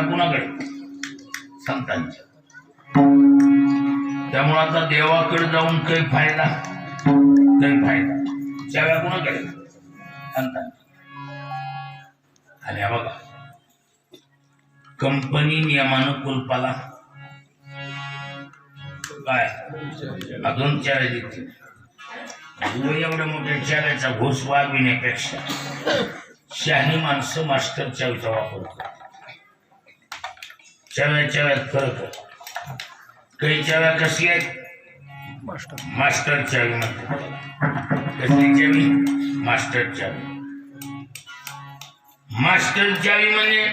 चाव्या कुणाकडे? संतांच्या. त्यामुळे आता देवाकडे जाऊन काही फायदा, काही फायदा. चाव्या कुणाकडे? संतांच्या. आणि बघा, कंपनी नियमानं कुलपाला काय अजून चाव्या देतील. एवढ्या मोठ्या चाव्याचा घोष वागविण्यापेक्षा शहाणी माणसं मास्टर चावीचा वापर करतात. चाव्यात फरक आहे. काही चाव्या कसली आहेत? मास्टर चावी म्हणतात. कसली चावी? मास्टर चावी. मास्टर चावी म्हणजे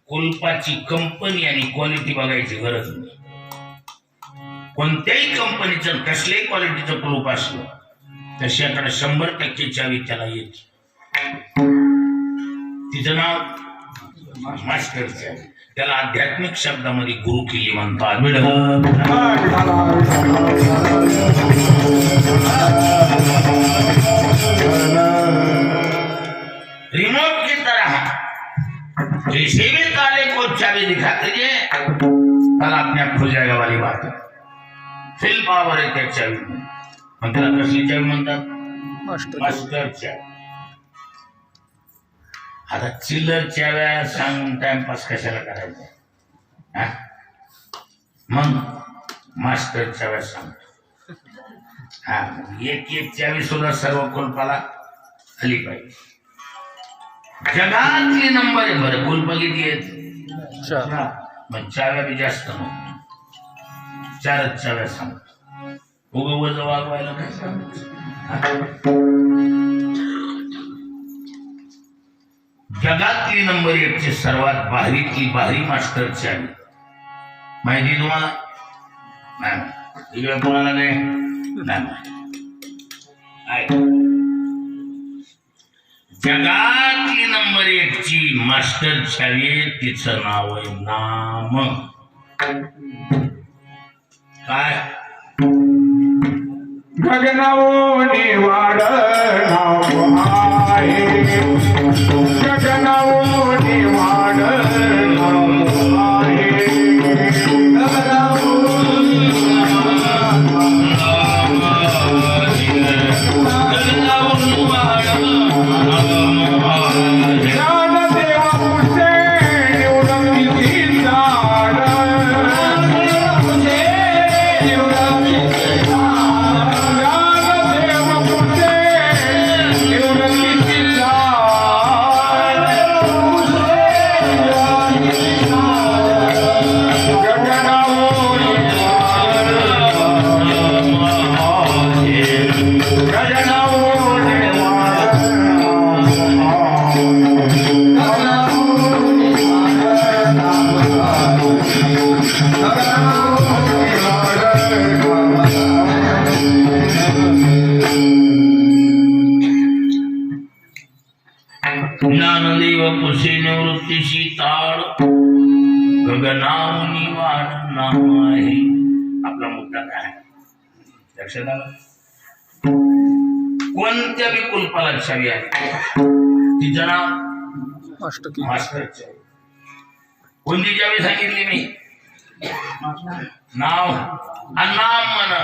कुलपाची कंपनी आणि क्वालिटी बघायची गरज नाही. कोणत्याही कंपनीचं कसल्याही क्वालिटीचं कुलूप असलं तर शेकडा 100% चावी त्याला येते. तिचं नाव मास्टर चावी. त्याला आध्यात्मिक शब्दामध्ये गुरु केली म्हणतात. रिमोट की तरह किसी भी ताले को चाबी दिखा दीजिए कल अपने आप खुल जाएगा वाली बात है. फिल पावर आहे त्या चावी. पण त्याला कसली चावी म्हणतात? मास्टर चावी. आता चिल्लर चाव्या सांगून टाइमपास कशाला करायचा? मग मास्टर चाव्या सांगतो. हा, एक चावी सुद्धा सर्व कुलपाला आली पाहिजे. जगातली नंबर आहे बरं. कुलप किती आहेत? मग चाव्या बी जास्त नव्हत्या. 4 चाव्या सांगतो. उगं वजन वागवायला काय सांगायचं? जगातली नंबर 1 ची सर्वात भारीतली भारी मास्टर चावी माहिती तुम्हाला? नाही. इकडे कोणाला काय नाही. जगातली नंबर 1 ची मास्टर चावी, तिचं नाव आहे नाम. काय? गगनावनी वाड नाव आहे. गगनावनी वाड नाव आहे. ज्ञानदेव कुसे निवृत्तीशी ताळ गगनावनी वाढ नाम आहे. आपला मुद्दा काय आहे लक्षात आलं? कोणत्या बी कुलपाला चावी आहे तिचं नाव मास्टर चावी. कोणती चावी सांगितली मी? नाव. नाम म्हणा.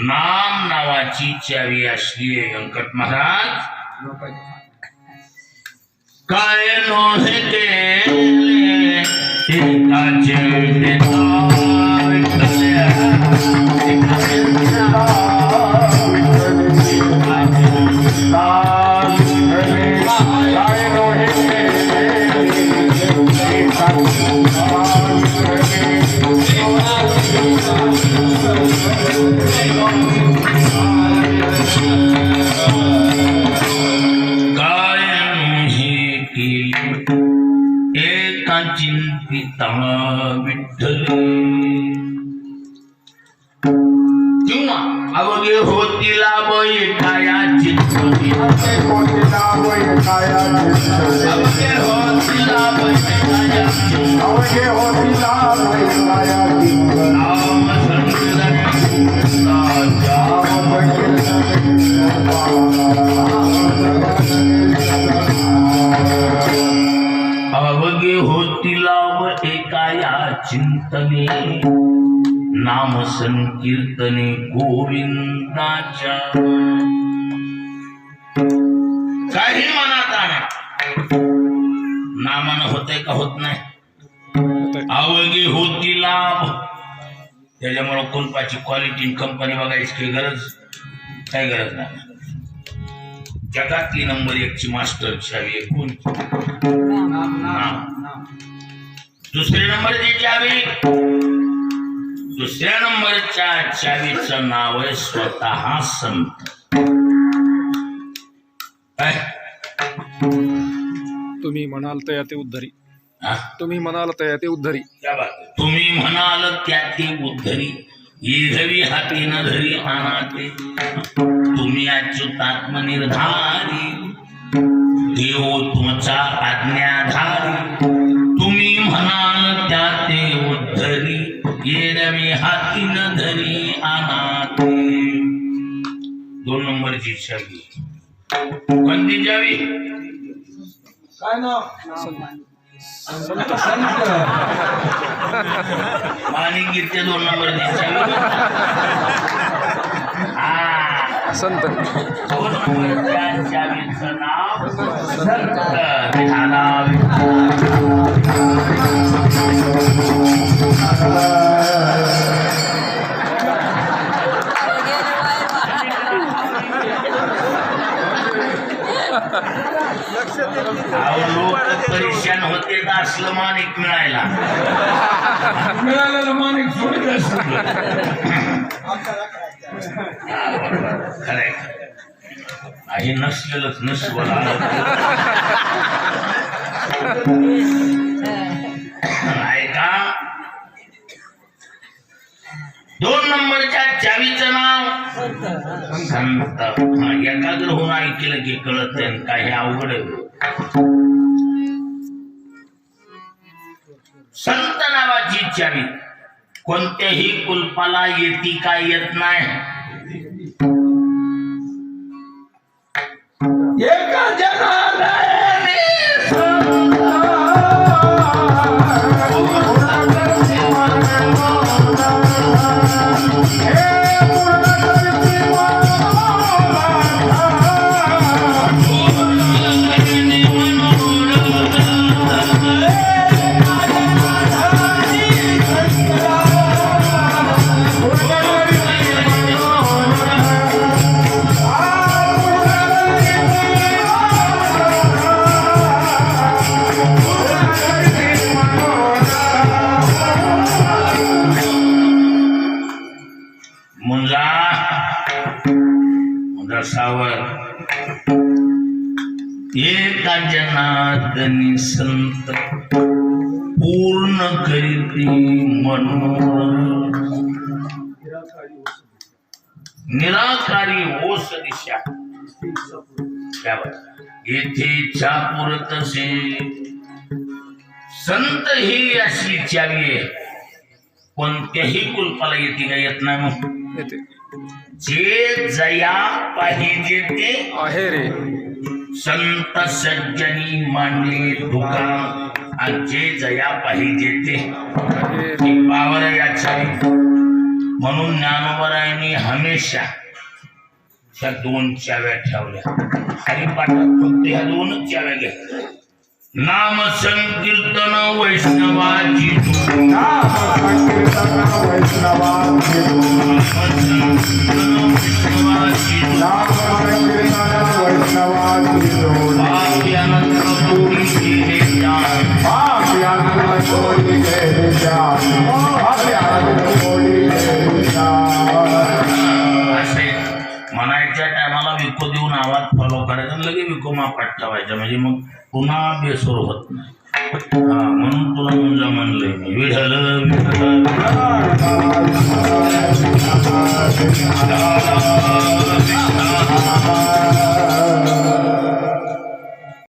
नाम नावाची चावी असली व्यंकट महाराज काय नोहे केले एकाचे चिंतिता विठ्ठल किंवा अवघे होतील काया चिंतनी. अवघे होतील काया चिंतनी. अवघे होतील काया चिंतनी. अवघे होती लाभ एका या चिंतने नाम संकीर्तने गोविंदाच्या काही मनात आणा नामानं होते का होत नाही अवघे होती लाभ त्याच्यामुळे कुलपाची क्वालिटी कंपनी बघायची काही गरज नाही जगातली नंबर 1 ची मास्टर चावी कोण दुसरे नंबरची चावी दुसऱ्या नंबरच्या चावीचं नाव आहे स्वतः संत तुम्ही म्हणाल त्या ते उद्धरी तुम्ही म्हणाल त्या ते उद्धरी तुम्ही म्हणाल त्या ते उद्धरी इधवी हाती न धरी अनाते तुम्ही अच्युतात्म निर्धारी देव तुमचा आज्ञाधारी तुम्ही म्हणाल त्या ते उद्धरी इधवी हाती न धरी अनाते 2 नंबरची चावी कोणती चावी काय नाव आणि गिरते 2 नंबरची चावी संत 2 नंबरच्या चावीचं नाव संत विठाला लोक परेशान होते तर असलं माणिक मिळायला मिळालेलं माणिक सोडत खरंय हे नसलेलंच नसवला ऐका 2 नंबरच्या चावीचं नाव संत एकाग्र होऊन ऐकलं की कळत नाही काही अवघड आहे संत नावाची चावी कोणत्याही कुलपाला येती का येत नाही एका जगाला एका जनार्दनी संत पूर्ण करीती मनोरथ निराकारी ओस दिशा येथे पुरतसे संत ही अशी चावी आहे कोणत्याही कुलपाला येते का येत नाही मग येते जे जया पाहिजे ते आहे रे संत सज्जनी मांडले दुकान जे जया पाहिजे ते पावर याच्या म्हणून ज्ञानोबरायांनी हमेशा ह्या 2 चाव्या ठेवल्या हरिपाठात फक्त ह्या 2च चाव्या घेतल्या नाम संकीर्तन वैष्णवाची असे म्हणायच्या टायमाला विको देऊन आवाज फॉलो करायचा आणि लगे विको मापात ठेवायचा म्हणजे मग पुन्हा बेसूर होत नाही म्हणून तुला मुंजा म्हणलंय मी विढल विठ्ठल